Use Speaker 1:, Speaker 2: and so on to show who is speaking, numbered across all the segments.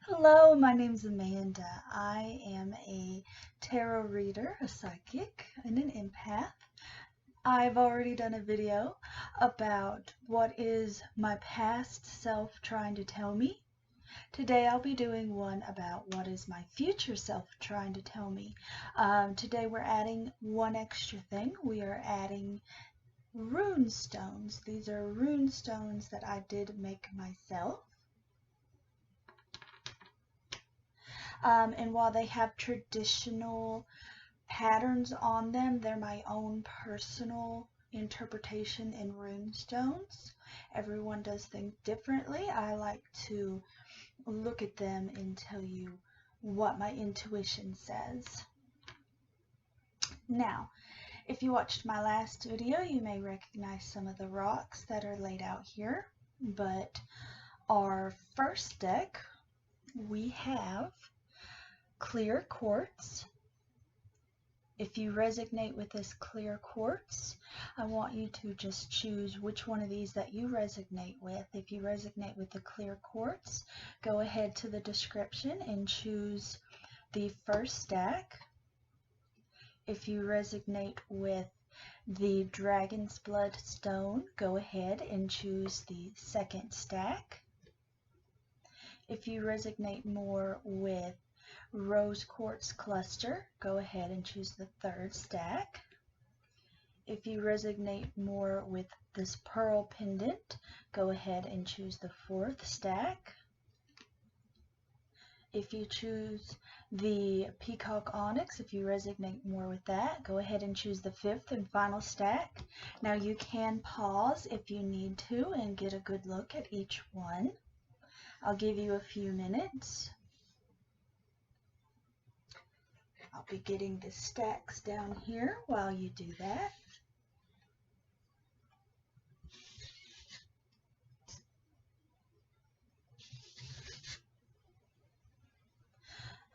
Speaker 1: Hello, my name's Amanda. I am a tarot reader, a psychic, and an empath. I've already done a video about what is my past self trying to tell me. Today I'll be doing one about what is my future self trying to tell me. Today we're adding one extra thing. We are adding rune stones. These are rune stones that I did make myself. And while they have traditional patterns on them, they're my own personal interpretation in rune stones. Everyone does things differently. I like to look at them and tell you what my intuition says. Now, if you watched my last video, you may recognize some of the rocks that are laid out here, but our first deck, we have clear quartz. If you resonate with this clear quartz, I want you to just choose which one of these that you resonate with. If you resonate with the clear quartz, go ahead to the description and choose the first stack. If you resonate with the dragon's blood stone, go ahead and choose the second stack. If you resonate more with rose quartz cluster, go ahead and choose the third stack. If you resonate more with this pearl pendant, go ahead and choose the fourth stack. If you choose the peacock onyx, if you resonate more with that, go ahead and choose the fifth and final stack. Now you can pause if you need to and get a good look at each one. I'll give you a few minutes. I'll be getting the stacks down here while you do that.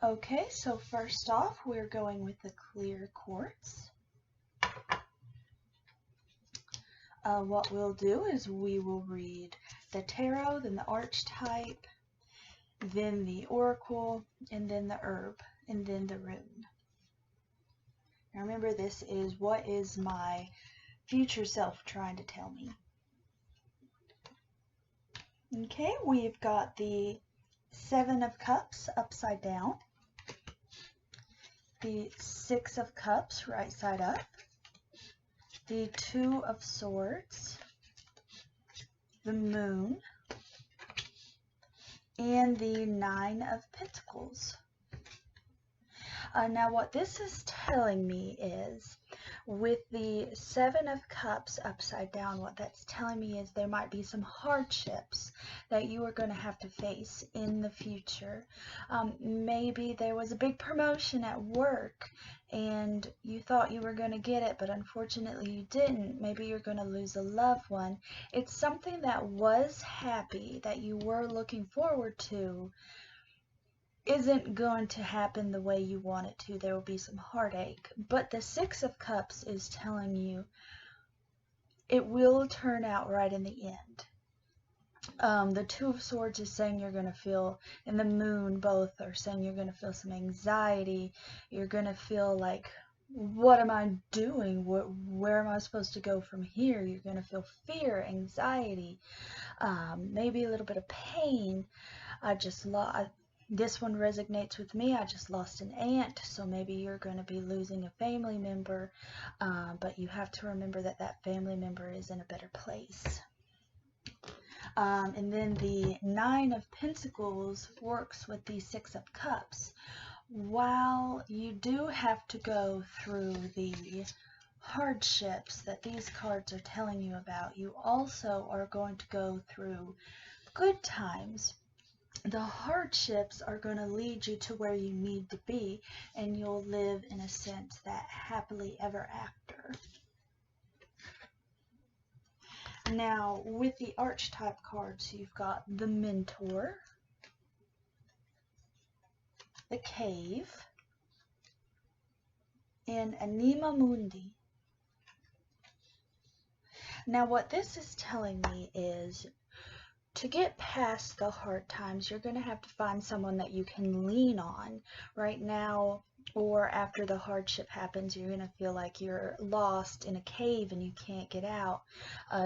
Speaker 1: Okay, so first off, we're going with the clear quartz. What we'll do is we will read the tarot, then the archetype, then the oracle, and then the herb, and then the rune. Now remember, this is what is my future self trying to tell me. Okay, we've got the Seven of Cups upside down, the Six of Cups right side up, the Two of Swords, the Moon, and the Nine of Pentacles. Now what this is telling me is, with the Seven of Cups upside down, what that's telling me is there might be some hardships that you are going to have to face in the future. Maybe there was a big promotion at work and you thought you were going to get it, but unfortunately you didn't. Maybe you're going to lose a loved one. It's something that was happy, that you were looking forward to, isn't going to happen the way you want it to. There will be some heartache. But the Six of Cups is telling you it will turn out right in the end. The Two of Swords is saying you're going to feel, and the Moon both are saying you're going to feel some anxiety. You're going to feel like, what am I doing? Where am I supposed to go from here? You're going to feel fear, anxiety, maybe a little bit of pain. This one resonates with me. I just lost an aunt, so maybe you're going to be losing a family member, but you have to remember that that family member is in a better place. And then the Nine of Pentacles works with the Six of Cups. While you do have to go through the hardships that these cards are telling you about, you also are going to go through good times. The hardships are going to lead you to where you need to be, and you'll live, in a sense, that happily ever after. Now, with the archetype cards, you've got the Mentor, the Cave, and Anima Mundi. Now, what this is telling me is to get past the hard times, you're going to have to find someone that you can lean on right now, or after the hardship happens. You're going to feel like you're lost in a cave and you can't get out.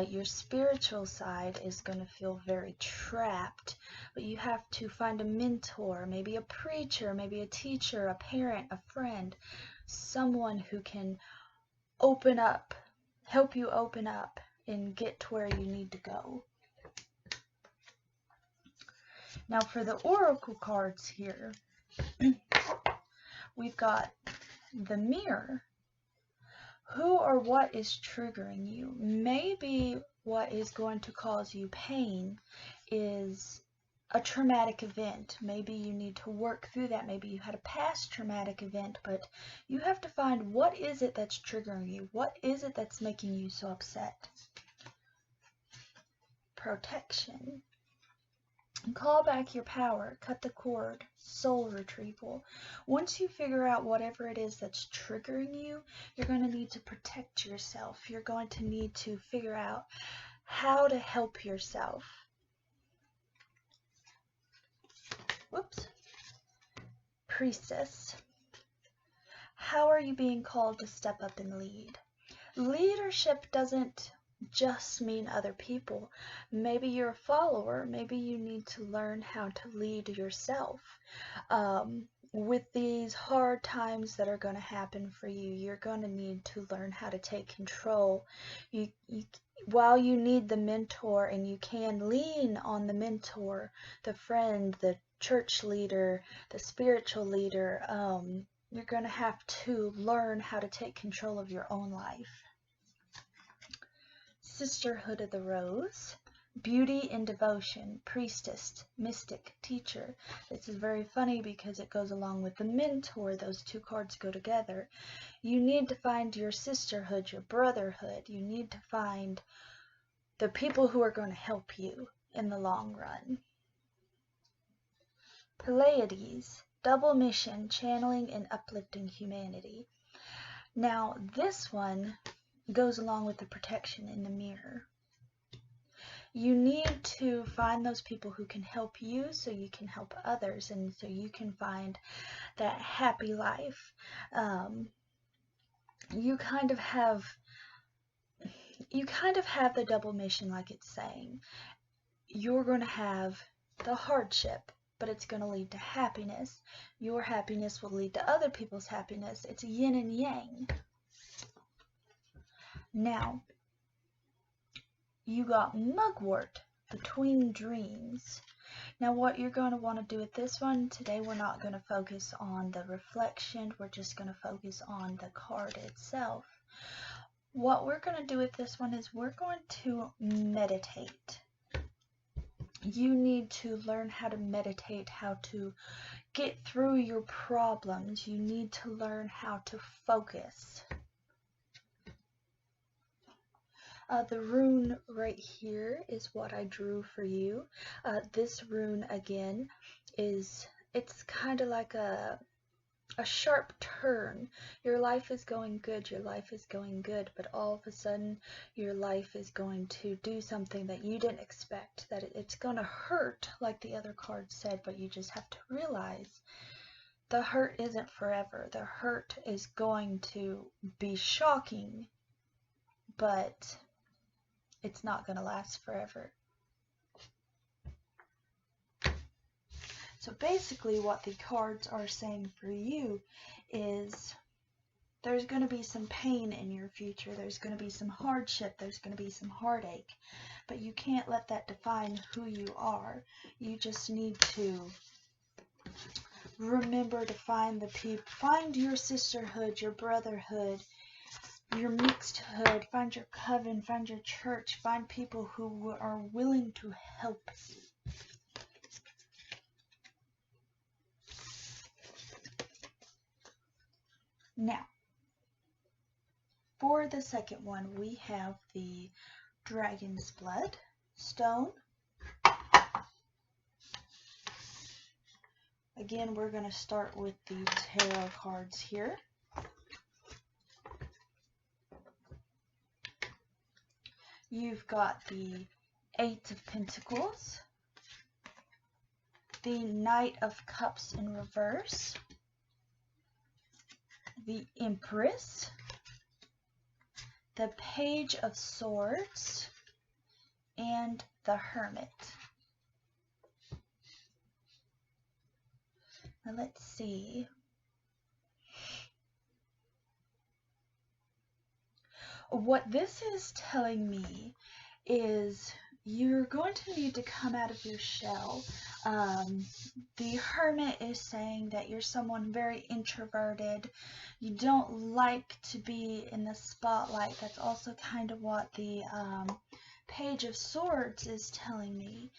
Speaker 1: Your spiritual side is going to feel very trapped, but you have to find a mentor, maybe a preacher, maybe a teacher, a parent, a friend, someone who can open up, help you open up and get to where you need to go. Now for the oracle cards here, we've got the mirror. Who or what is triggering you? Maybe what is going to cause you pain is a traumatic event. Maybe you need to work through that. Maybe you had a past traumatic event, but you have to find what is it that's triggering you? What is it that's making you so upset? Protection. Call back your power, cut the cord, soul retrieval. Once you figure out whatever it is that's triggering you, you're going to need to protect yourself. You're going to need to figure out how to help yourself. Whoops. Priestess. How are you being called to step up and lead? Leadership doesn't just mean other people. Maybe you're a follower. Maybe you need to learn how to lead yourself. With these hard times that are going to happen for you, you're going to need to learn how to take control. While you need the mentor, and you can lean on the mentor, the friend, the church leader, the spiritual leader, you're going to have to learn how to take control of your own life. Sisterhood of the Rose, beauty and devotion, priestess, mystic, teacher. This is very funny because it goes along with the mentor. Those two cards go together. You need to find your sisterhood, your brotherhood. You need to find the people who are going to help you in the long run. Pleiades, double mission, channeling and uplifting humanity. Now this one goes along with the protection in the mirror. You need to find those people who can help you so you can help others, and so you can find that happy life. You kind of have the double mission, like it's saying. You're going to have the hardship, but it's going to lead to happiness. Your happiness will lead to other people's happiness. It's yin and yang. Now, you got mugwort, between dreams. Now what you're going to want to do with this one, today we're not going to focus on the reflection, we're just going to focus on the card itself. What we're going to do with this one is we're going to meditate. You need to learn how to meditate, how to get through your problems. You need to learn how to focus. The rune right here is what I drew for you. This rune again it's kind of like a sharp turn. Your life is going good, but all of a sudden your life is going to do something that you didn't expect, that it's going to hurt like the other card said, but you just have to realize the hurt isn't forever. The hurt is going to be shocking, but it's not going to last forever. So basically what the cards are saying for you is there's going to be some pain in your future. There's going to be some hardship. There's going to be some heartache. But you can't let that define who you are. You just need to remember to find the people. Find your sisterhood, your brotherhood, your mixedhood, find your coven, find your church, find people who are willing to help you. Now, for the second one, we have the Dragon's Blood stone. Again, we're going to start with the tarot cards here. You've got the Eight of Pentacles, the Knight of Cups in reverse, the Empress, the Page of Swords, and the Hermit. Now let's see. What this is telling me is you're going to need to come out of your shell. The Hermit is saying that you're someone very introverted. You don't like to be in the spotlight. That's also kind of what the Page of Swords is telling me.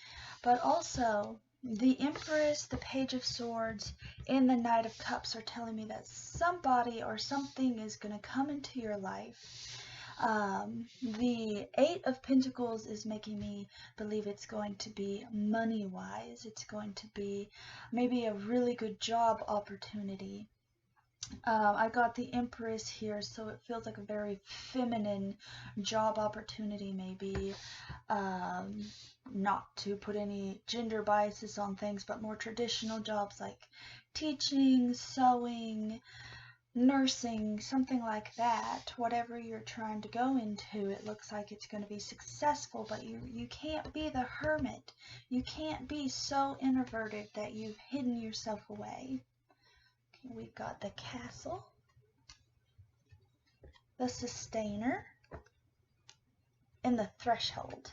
Speaker 1: But also, the Empress, the Page of Swords, and the Knight of Cups are telling me that somebody or something is going to come into your life. The Eight of Pentacles is making me believe it's going to be money-wise. It's going to be maybe a really good job opportunity. I got the Empress here, so it feels like a very feminine job opportunity, maybe. Not to put any gender biases on things, but more traditional jobs like teaching, sewing, nursing, something like that. Whatever you're trying to go into, it looks like it's going to be successful, but you can't be the hermit. You can't be so introverted that you've hidden yourself away. Okay, we've got the Castle, the Sustainer, and the Threshold.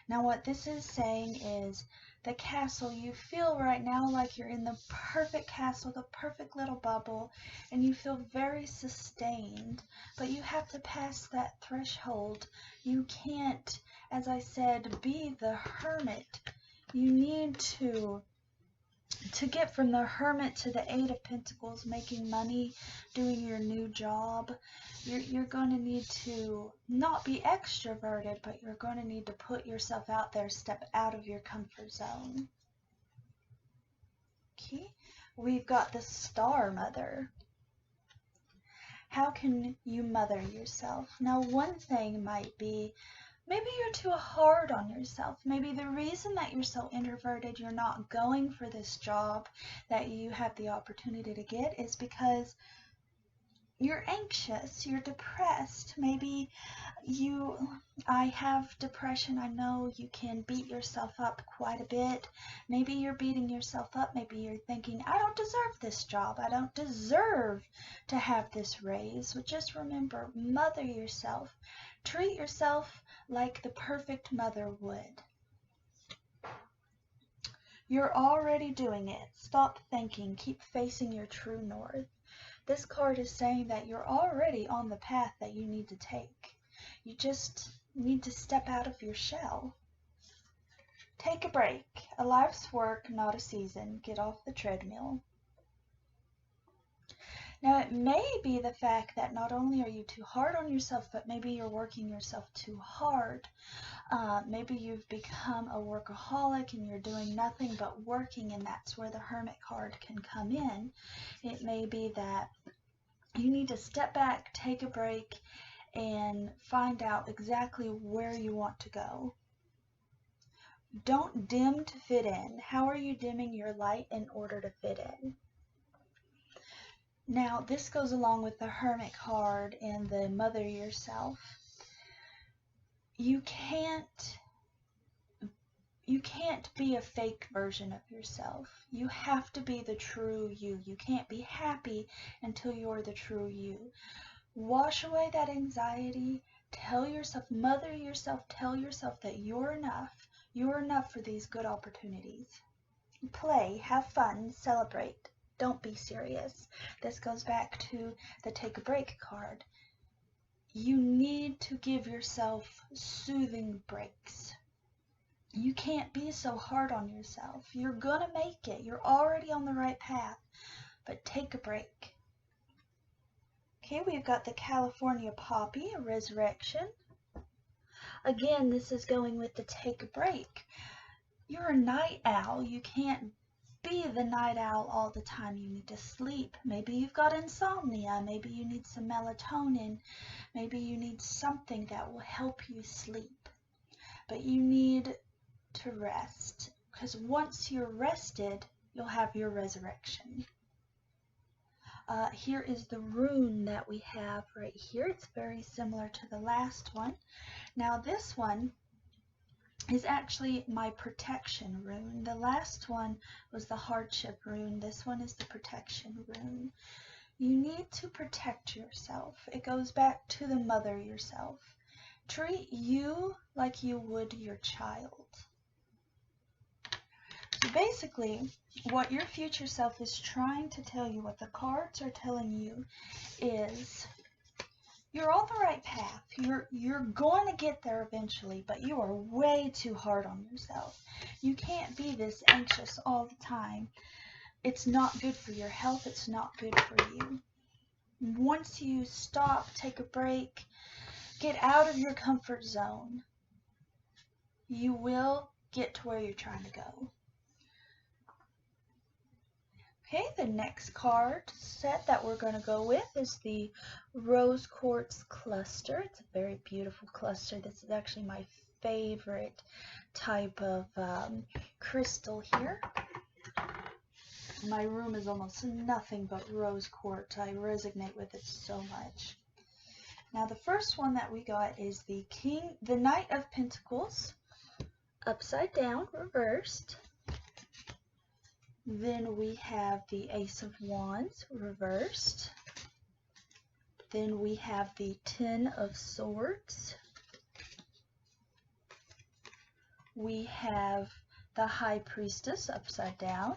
Speaker 1: Now what this is saying is the castle, you feel right now like you're in the perfect castle, the perfect little bubble, and you feel very sustained, but you have to pass that threshold. You can't, as I said, be the hermit. You need to get from the Hermit to the Eight of Pentacles, making money, doing your new job. You're going to need to not be extroverted, but you're going to need to put yourself out there, step out of your comfort zone. Okay, we've got the Star Mother. How can you mother yourself? Now, one thing might be, maybe you're too hard on yourself. Maybe the reason that you're so introverted, you're not going for this job that you have the opportunity to get, is because you're anxious, you're depressed. Maybe I have depression. I know you can beat yourself up quite a bit. Maybe you're beating yourself up. Maybe you're thinking, I don't deserve this job. I don't deserve to have this raise. So just remember, mother yourself. Treat yourself like the perfect mother would. You're already doing it. Stop thinking. Keep facing your true north. This card is saying that you're already on the path that you need to take. You just need to step out of your shell. Take a break. A life's work, not a season. Get off the treadmill. Now, it may be the fact that not only are you too hard on yourself, but maybe you're working yourself too hard. Maybe you've become a workaholic and you're doing nothing but working, and that's where the Hermit card can come in. It may be that you need to step back, take a break, and find out exactly where you want to go. Don't dim to fit in. How are you dimming your light in order to fit in? Now, this goes along with the Hermit card and the Mother Yourself. You can't be a fake version of yourself. You have to be the true you. You can't be happy until you're the true you. Wash away that anxiety. Tell yourself, mother yourself, tell yourself that you're enough. You're enough for these good opportunities. Play, have fun, celebrate. Don't be serious. This goes back to the Take a Break card. You need to give yourself soothing breaks. You can't be so hard on yourself. You're gonna make it. You're already on the right path. But take a break. Okay, we've got the California Poppy, Resurrection. Again, this is going with the take a break. You're a night owl. You can't be the night owl all the time. You need to sleep. Maybe you've got insomnia. Maybe you need some melatonin. Maybe you need something that will help you sleep. but you need to rest, because once you're rested, you'll have your resurrection. Here is the rune that we have right here. It's very similar to the last one. Now this one is actually my protection rune. The last one was the hardship rune. This one is the protection rune. You need to protect yourself. It goes back to the mother yourself. Treat you like you would your child. So basically, what your future self is trying to tell you, what the cards are telling you, is you're on the right path. You're going to get there eventually, but you are way too hard on yourself. You can't be this anxious all the time. It's not good for your health. It's not good for you. Once you stop, take a break, get out of your comfort zone, you will get to where you're trying to go. Okay, the next card set that we're going to go with is the Rose Quartz Cluster. It's a very beautiful cluster. This is actually my favorite type of crystal here. My room is almost nothing but rose quartz. I resonate with it so much. Now the first one that we got is the Knight of Pentacles, upside down, reversed. Then we have the Ace of Wands, reversed. Then we have the Ten of Swords. We have the High Priestess, upside down.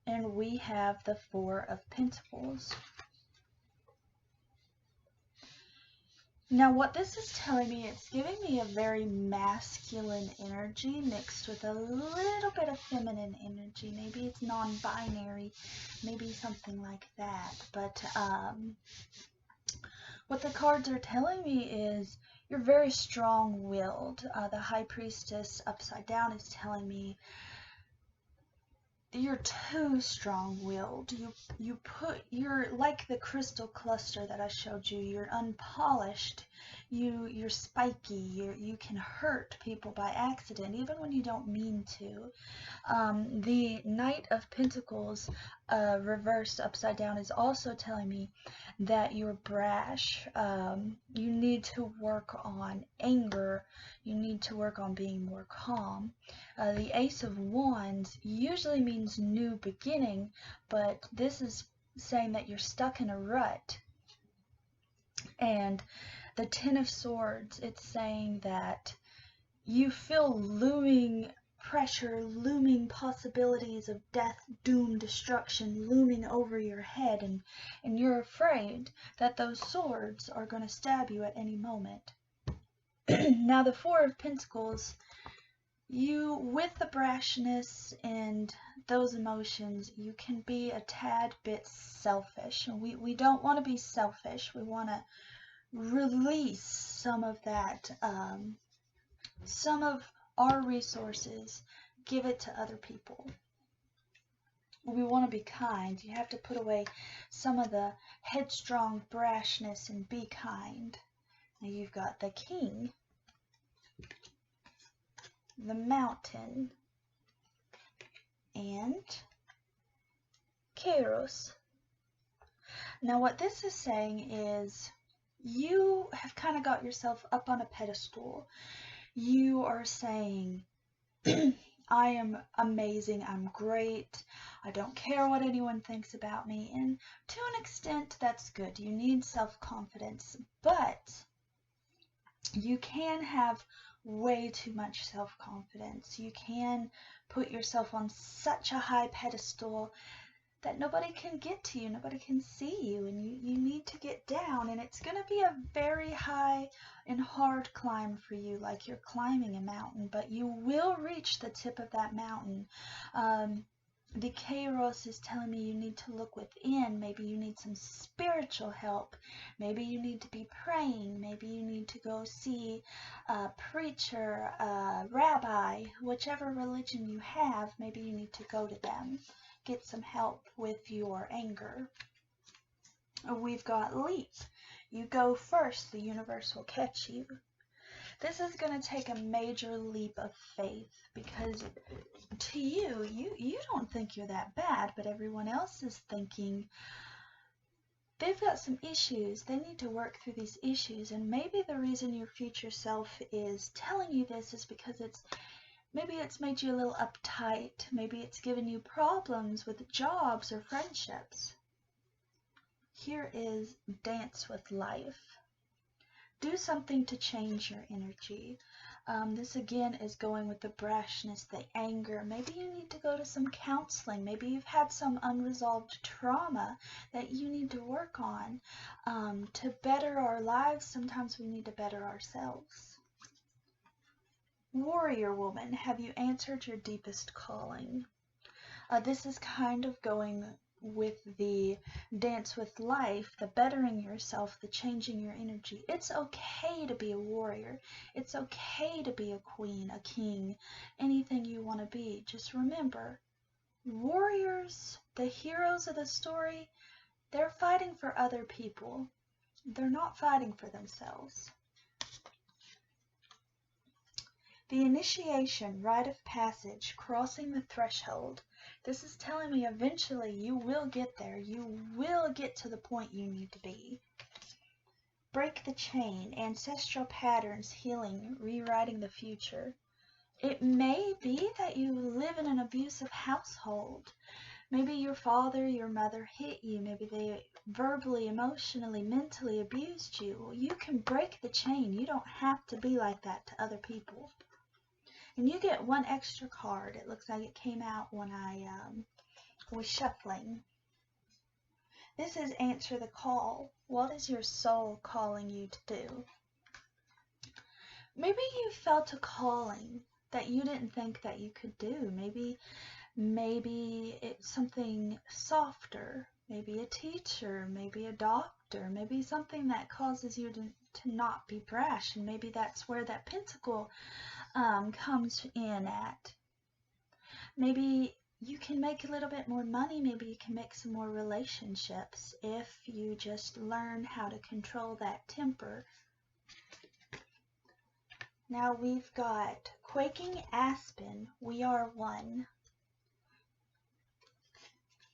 Speaker 1: And we have the Four of Pentacles. Now what this is telling me, it's giving me a very masculine energy mixed with a little bit of feminine energy. Maybe it's non-binary, maybe something like that. But what the cards are telling me is you're very strong-willed. The High Priestess upside down is telling me you're too strong-willed. You're like the crystal cluster that I showed you. You're unpolished. You're spiky. You can hurt people by accident, even when you don't mean to. The Knight of Pentacles, reversed upside down, is also telling me that you're brash. You need to work on anger. You need to work on being more calm. The Ace of Wands usually means new beginning, but this is saying that you're stuck in a rut. And the Ten of Swords, it's saying that you feel looming pressure, looming possibilities of death, doom, destruction looming over your head, and you're afraid that those swords are going to stab you at any moment. Now the Four of Pentacles, you, with the brashness and those emotions, you can be a tad bit selfish. And we don't want to be selfish. We want to release some of that, some of our resources, give it to other people. We want to be kind. You have to put away some of the headstrong brashness and be kind. Now you've got the King, the Mountain, and Kairos. Now what this is saying is you have kind of got yourself up on a pedestal. You are saying, I am amazing, I'm great, I don't care what anyone thinks about me, and to an extent that's good. You need self-confidence, but you can have way too much self-confidence. You can put yourself on such a high pedestal that nobody can get to you, nobody can see you, and you need to get down, and it's going to be a very high and hard climb for you, like you're climbing a mountain, but you will reach the tip of that mountain. The Kairos is telling me you need to look within. Maybe you need some spiritual help. Maybe you need to be praying. Maybe you need to go see a preacher, a rabbi, whichever religion you have. Maybe you need to go to them. Get some help with your anger. We've got Leap. You go first, the universe will catch you. This is going to take a major leap of faith, because to you don't think you're that bad, but everyone else is thinking they've got some issues. They need to work through these issues, and maybe the reason your future self is telling you this is because maybe it's made you a little uptight. Maybe it's given you problems with jobs or friendships. Here is Dance with Life. Do something to change your energy. This again is going with the brashness, the anger. Maybe you need to go to some counseling. Maybe you've had some unresolved trauma that you need to work on. To better our lives, sometimes we need to better ourselves. Warrior woman, have you answered your deepest calling? This is kind of going with the Dance with Life, the bettering yourself, the changing your energy. It's okay to be a warrior. It's okay to be a queen, a king, anything you want to be. Just remember, warriors, the heroes of the story, they're fighting for other people. They're not fighting for themselves. The initiation, rite of passage, crossing the threshold. This is telling me eventually you will get there. You will get to the point you need to be. Break the chain, ancestral patterns, healing, rewriting the future. It may be that you live in an abusive household. Maybe your father, your mother hit you. Maybe they verbally, emotionally, mentally abused you. Well, you can break the chain. You don't have to be like that to other people. And you get one extra card. It looks like it came out when I was shuffling. This is Answer the Call. What is your soul calling you to do? Maybe you felt a calling that you didn't think that you could do. Maybe it's something softer. Maybe a teacher. Maybe a doctor. Maybe something that causes you to not be brash. And maybe that's where that pentacle comes in at. Maybe you can make a little bit more money. Maybe you can make some more relationships if you just learn how to control that temper. Now we've got Quaking Aspen, We Are One.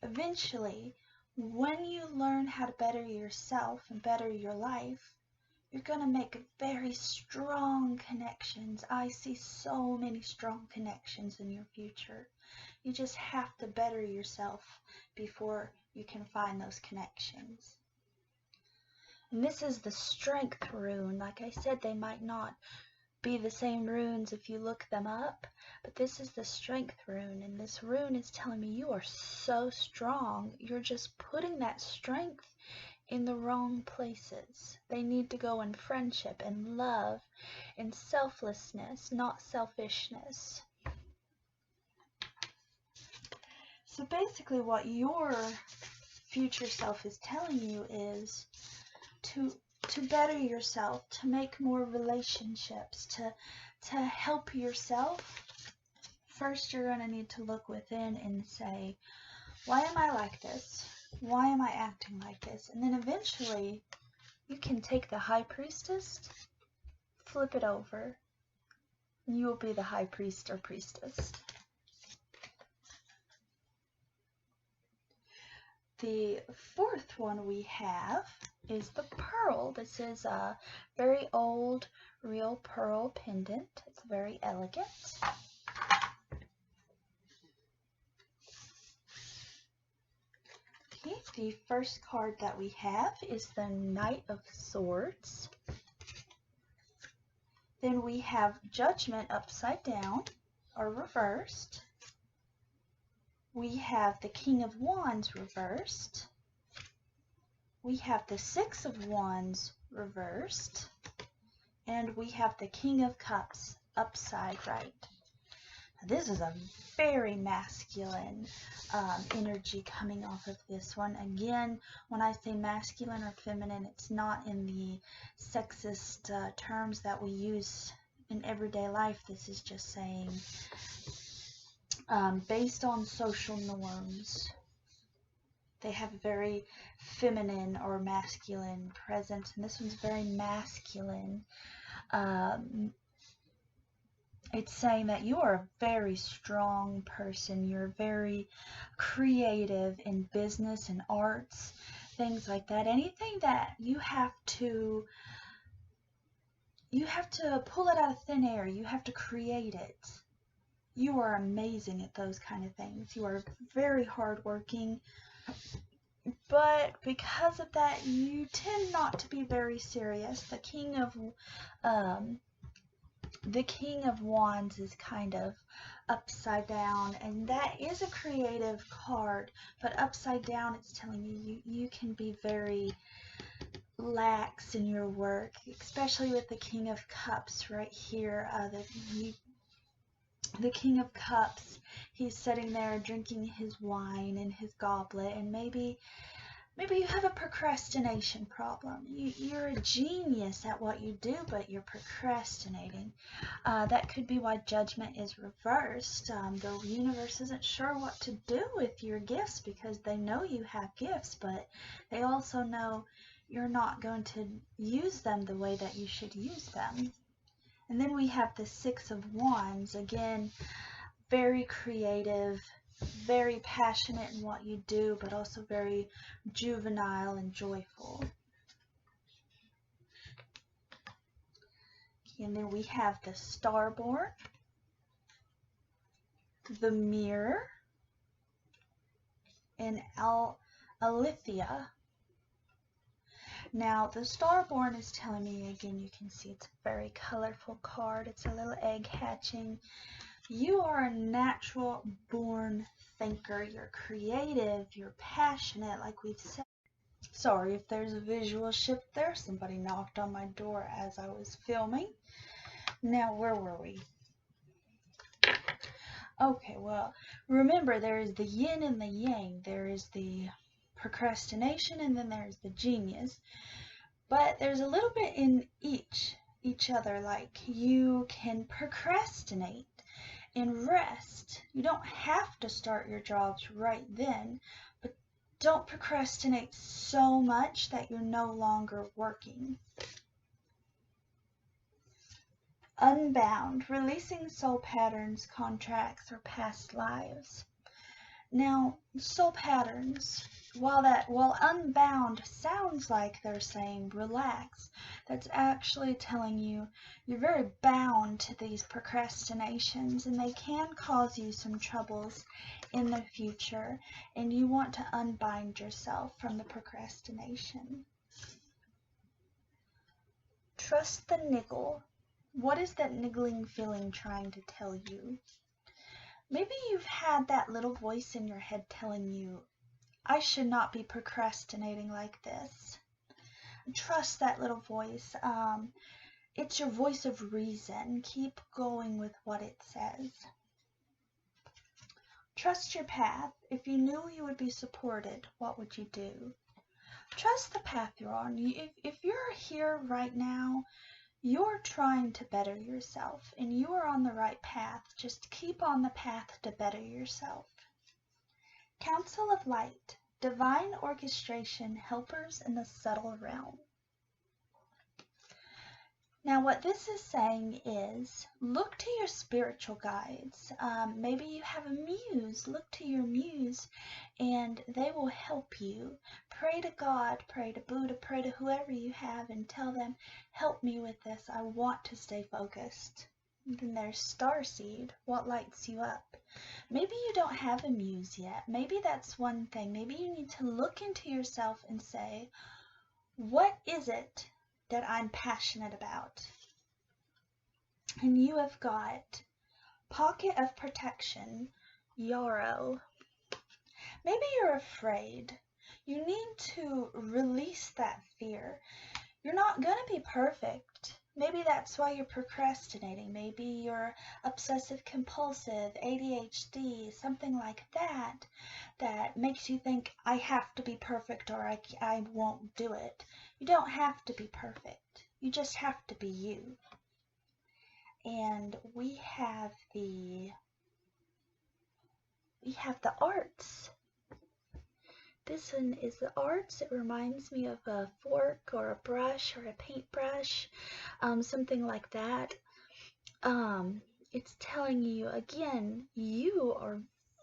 Speaker 1: Eventually, when you learn how to better yourself and better your life, you're going to make very strong connections. I see so many strong connections in your future. You just have to better yourself before you can find those connections. And this is the Strength rune. Like I said, they might not be the same runes if you look them up, but this is the Strength rune, and this rune is telling me you are so strong. You're just putting that strength in the wrong places. They need to go in friendship and love and selflessness, not selfishness. So basically what your future self is telling you is to better yourself, to make more relationships, to help yourself. First, you're going to need to look within and say, why am I like this? Why am I acting like this? And then eventually, you can take the High Priestess, flip it over, and you will be the High Priest or Priestess. The fourth one we have is the pearl. This is a very old, real pearl pendant. It's very elegant. Okay, the first card that we have is the Knight of Swords. Then we have Judgment upside down or reversed. We have the King of Wands reversed. We have the Six of Wands reversed. And we have the King of Cups upside right. Now, this is a very masculine energy coming off of this one. Again, when I say masculine or feminine, it's not in the sexist terms that we use in everyday life. This is just saying based on social norms. They have a very feminine or masculine presence, and this one's very masculine. It's saying that you are a very strong person. You're very creative in business and arts, things like that. Anything that you have to pull it out of thin air. You have to create it. You are amazing at those kind of things. You are very hardworking, but because of that, you tend not to be very serious. The King of Wands is kind of upside down, and that is a creative card, but upside down it's telling you can be very lax in your work, especially with the King of Cups right here. The King of Cups, he's sitting there drinking his wine in his goblet, and maybe you have a procrastination problem. You're a genius at what you do, but you're procrastinating. That could be why Judgment is reversed. The universe isn't sure what to do with your gifts because they know you have gifts, but they also know you're not going to use them the way that you should use them. And then we have the Six of Wands. Again, very creative, very passionate in what you do, but also very juvenile and joyful. And then we have the Starborn, the Mirror, and Alethea. Now, the Starborn is telling me, again, you can see it's a very colorful card. It's a little egg hatching. You are a natural born thinker. You're creative. You're passionate, like we've said. Sorry if there's a visual shift there. Somebody knocked on my door as I was filming. Now, where were we? Okay, well, remember there is the yin and the yang. There is the procrastination, and then there's the genius. But there's a little bit in each other. Like, you can procrastinate and rest. You don't have to start your jobs right then, but don't procrastinate so much that you're no longer working. Unbound, releasing soul patterns, contracts, or past lives. Now, soul patterns, while unbound sounds like they're saying relax, that's actually telling you you're very bound to these procrastinations, and they can cause you some troubles in the future, and you want to unbind yourself from the procrastination. Trust the niggle. What is that niggling feeling trying to tell you? Maybe you've had that little voice in your head telling you, I should not be procrastinating like this. Trust that little voice. It's your voice of reason. Keep going with what it says. Trust your path. If you knew you would be supported, what would you do? Trust the path you're on. If you're here right now, you're trying to better yourself, and you are on the right path. Just keep on the path to better yourself. Council of Light, divine orchestration, helpers in the subtle realm. Now, what this is saying is, look to your spiritual guides. Maybe you have a muse. Look to your muse, and they will help you. Pray to God, pray to Buddha, pray to whoever you have, and tell them, help me with this. I want to stay focused. And then there's Starseed. What lights you up? Maybe you don't have a muse yet. Maybe that's one thing. Maybe you need to look into yourself and say, what is it that I'm passionate about? And you have got Pocket of Protection, Yarrow. Maybe you're afraid. You need to release that fear. You're not going to be perfect. Maybe that's why you're procrastinating. Maybe you're obsessive compulsive, ADHD, something like that, that makes you think, I have to be perfect or I won't do it. You don't have to be perfect. You just have to be you. And we have the arts. This one is the arts. It reminds me of a fork or a brush or a paintbrush, something like that. It's telling you, again, you are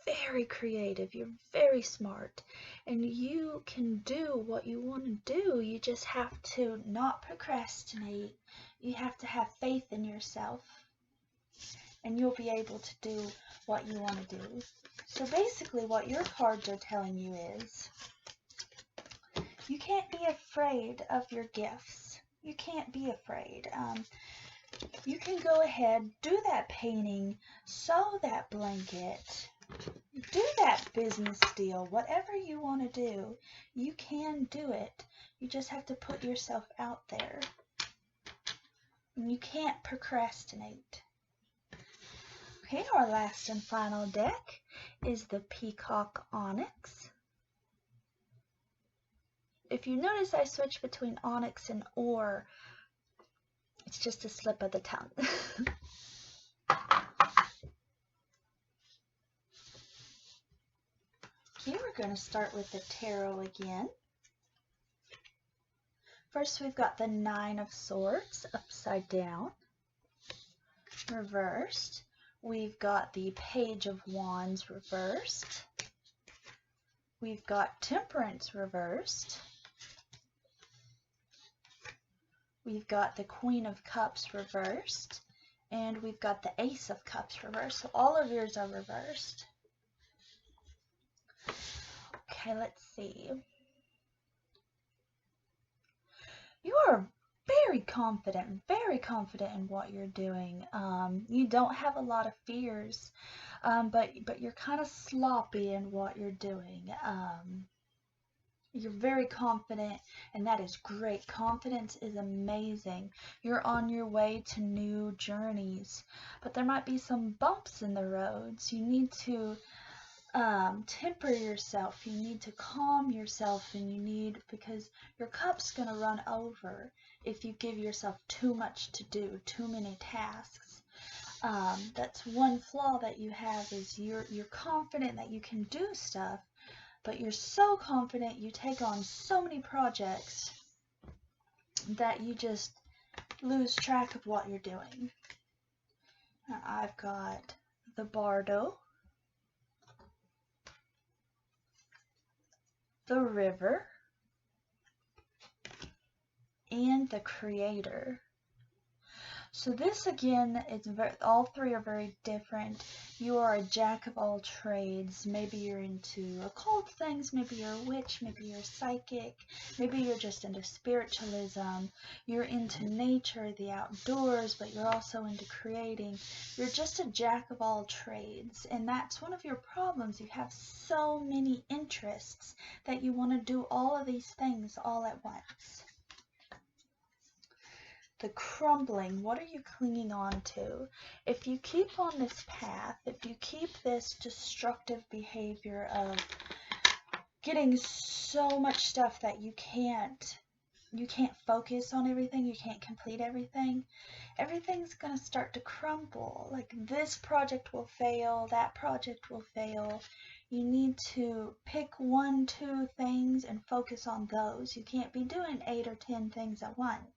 Speaker 1: very creative, you're very smart, and you can do what you want to do. You just have to not procrastinate. You have to have faith in yourself, and you'll be able to do what you want to do. So basically what your cards are telling you is, you can't be afraid of your gifts. You can't be afraid. You can go ahead, do that painting, sew that blanket, do that business deal, whatever you want to do, you can do it. You just have to put yourself out there. And you can't procrastinate. Okay, our last and final deck is the Peacock Onyx. If you notice, I switch between onyx and ore. It's just a slip of the tongue. Okay, we're going to start with the tarot again. First, we've got the Nine of Swords upside down, reversed. We've got the Page of Wands reversed. We've got Temperance reversed. We've got the Queen of Cups reversed. And we've got the Ace of Cups reversed. So all of yours are reversed. Okay, let's see. You are very confident in what you're doing. You don't have a lot of fears, but you're kind of sloppy in what you're doing. You're very confident, and that is great. Confidence is amazing. You're on your way to new journeys, but there might be some bumps in the roads. You need to temper yourself. You need to calm yourself, and because your cup's gonna run over if you give yourself too much to do, too many tasks. That's one flaw that you have, is you're confident that you can do stuff, but you're so confident, you take on so many projects that you just lose track of what you're doing. Now I've got the Bardo, the River, and the Creator. So this again, all three are very different. You are a jack of all trades. Maybe you're into occult things, maybe you're a witch, maybe you're psychic, maybe you're just into spiritualism. You're into nature, the outdoors, but you're also into creating. You're just a jack of all trades, and that's one of your problems. You have so many interests that you want to do all of these things all at once. The crumbling, what are you clinging on to? If you keep on this path, if you keep this destructive behavior of getting so much stuff that you can't focus on everything, you can't complete everything, everything's going to start to crumble. Like, this project will fail, that project will fail. You need to pick 1, 2 things and focus on those. You can't be doing 8 or 10 things at once.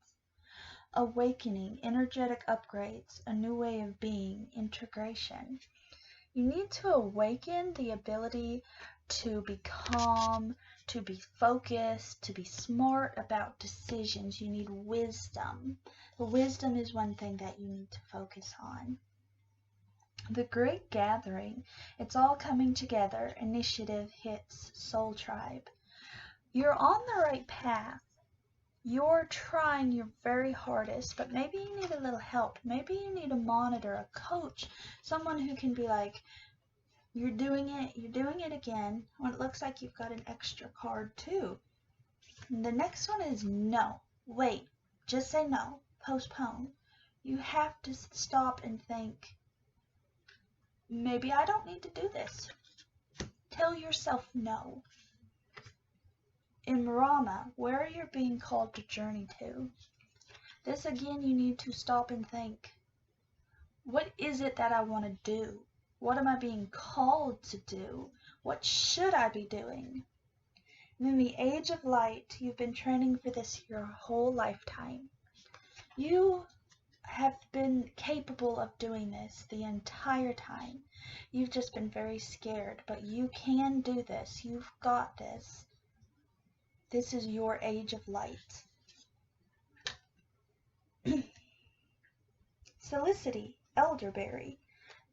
Speaker 1: Awakening, energetic upgrades, a new way of being, integration. You need to awaken the ability to be calm, to be focused, to be smart about decisions. You need wisdom. Wisdom is one thing that you need to focus on. The Great Gathering, it's all coming together. Initiative hits Soul Tribe. You're on the right path. You're trying your very hardest, but maybe you need a little help. Maybe you need a monitor, a coach, someone who can be like, you're doing it again. Well, it looks like you've got an extra card too. And the next one is no. Wait, just say no. Postpone. You have to stop and think, maybe I don't need to do this. Tell yourself no. In Rama, where you're being called to journey to, this again, you need to stop and think, what is it that I want to do? What am I being called to do? What should I be doing? In the age of light, you've been training for this your whole lifetime. You have been capable of doing this the entire time. You've just been very scared, but you can do this. You've got this. This is your age of light. Felicity, Elderberry.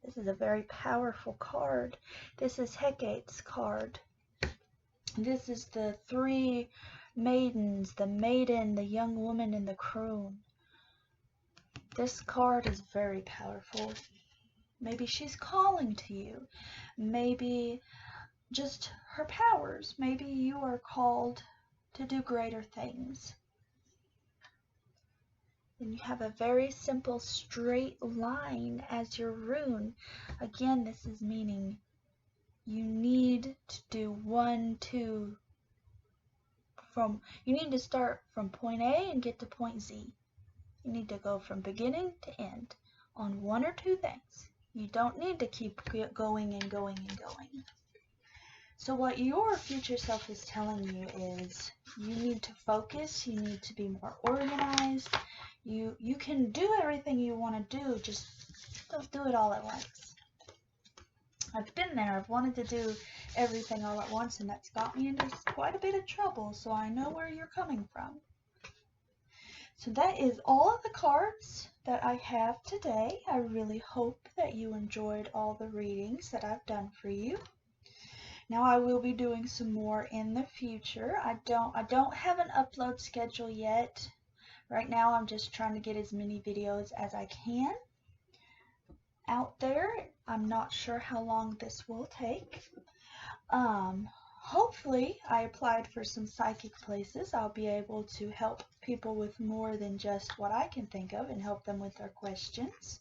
Speaker 1: This is a very powerful card. This is Hecate's card. This is the three maidens, the maiden, the young woman, and the crone. This card is very powerful. Maybe she's calling to you. Maybe just her powers. Maybe you are called to do greater things. And you have a very simple straight line as your rune. Again, this is meaning you need to do you need to start from point A and get to point Z. You need to go from beginning to end on one or two things. You don't need to keep going and going and going. So what your future self is telling you is you need to focus, you need to be more organized. You can do everything you want to do, just don't do it all at once. I've been there. I've wanted to do everything all at once, and that's got me into quite a bit of trouble, so I know where you're coming from. So that is all of the cards that I have today. I really hope that you enjoyed all the readings that I've done for you. Now I will be doing some more in the future. I don't have an upload schedule yet. Right now I'm just trying to get as many videos as I can out there. I'm not sure how long this will take. Hopefully I applied for some psychic places. I'll be able to help people with more than just what I can think of and help them with their questions.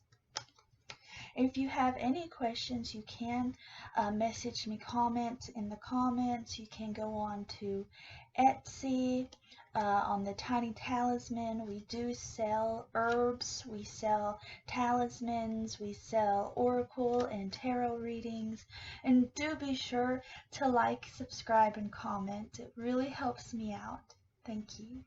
Speaker 1: If you have any questions, you can message me, comment in the comments. You can go on to Etsy. On the Tiny Talisman, we do sell herbs, we sell talismans, we sell oracle and tarot readings. And do be sure to like, subscribe, and comment. It really helps me out. Thank you.